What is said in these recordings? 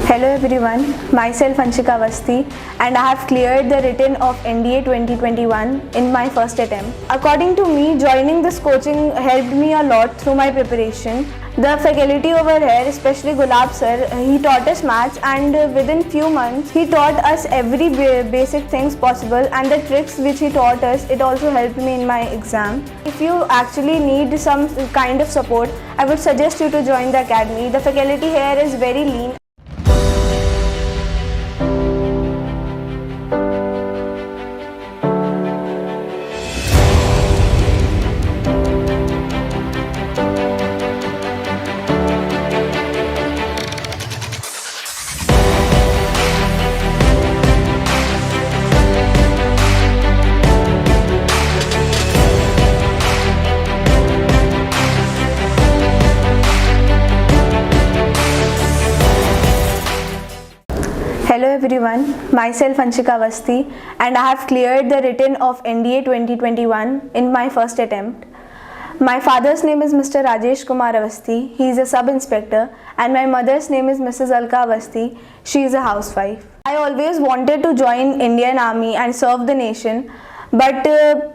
Hello everyone, myself Anshika Avasthi and I have cleared the written of NDA 2021 in my first attempt. According to me, joining this coaching helped me a lot through my preparation. The faculty over here, especially Gulab sir, he taught us maths and within few months he taught us every basic things possible, and the tricks which he taught us, it also helped me in my exam. If you actually need some kind of support, I would suggest you to join the academy. The faculty here is very lean. Hello everyone, myself Anshika Avasthi and I have cleared the written of NDA 2021 in my first attempt. My father's name is Mr. Rajesh Kumar Avasthi, he is a sub-inspector, and my mother's name is Mrs. Alka Avasthi, she is a housewife. I always wanted to join Indian Army and serve the nation, but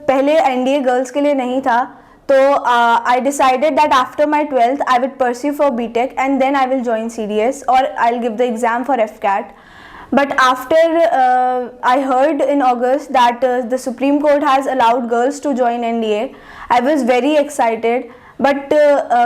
पहले NDA girls के लिए नहीं था. So I decided that after my 12th I would pursue for BTech and then I will join CDS or I'll give the exam for FCAT. But after I heard in August that the Supreme Court has allowed girls to join NDA, I was very excited. But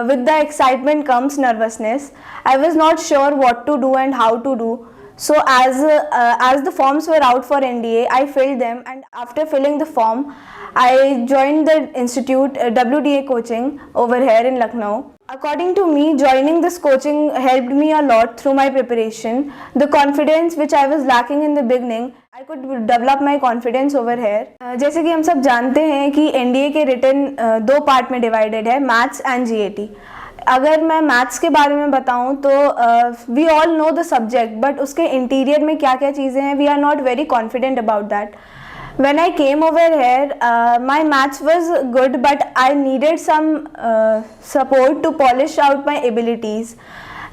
with the excitement comes nervousness. I was not sure what to do and how to do. So as the forms were out for NDA, I filled them, and after filling the form, I joined the institute WDA coaching over here in Lucknow. According to me, joining this coaching helped me a lot through my preparation. The confidence which I was lacking in the beginning, I could develop my confidence over here. जैसे कि हम सब जानते हैं कि NDA के written दो part में divided है, मैथ्स एंड GAT. अगर मैं मैथ्स के बारे में बताऊं तो we all know the subject, but उसके इंटीरियर में क्या क्या चीज़ें हैं, we are not very confident about that. When I came over here, my maths was good, but I needed some support to polish out my abilities.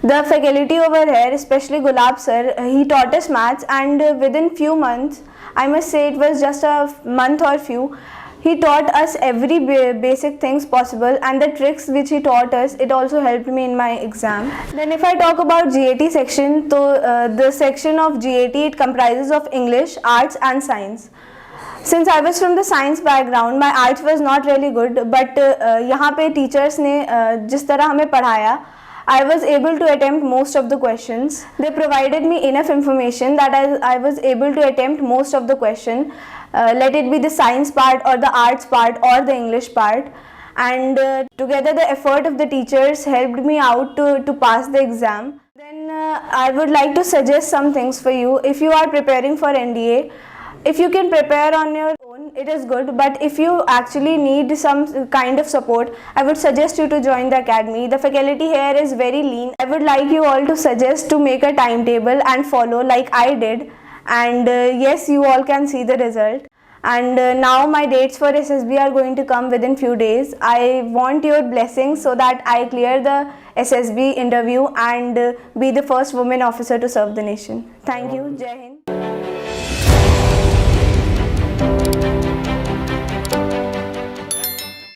The faculty over here, especially Gulab sir, he taught us maths, and within few months, I must say it was just a month or few, he taught us every basic things possible, and the tricks which he taught us, it also helped me in my exam. Then if I talk about GAT section, so the section of GAT, it comprises of English, arts and science. Since I was from the science background, my arts was not really good, but यहाँ पे teachers ने जिस तरह हमें पढ़ाया, I was able to attempt most of the questions. They provided me enough information that I was able to attempt most of the question, let it be the science part or the arts part or the English part. And together the effort of the teachers helped me out to pass the exam. Then I would like to suggest some things for you. If you are preparing for NDA, if you can prepare on your own, it is good, but if you actually need some kind of support, I would suggest you to join the academy. The faculty here is very lean. I would like you all to suggest to make a timetable and follow like I did, and yes, you all can see the result. And now my dates for SSB are going to come within few days. I want your blessings so that I clear the SSB interview and be the first woman officer to serve the nation. Thank you. Jai Hind.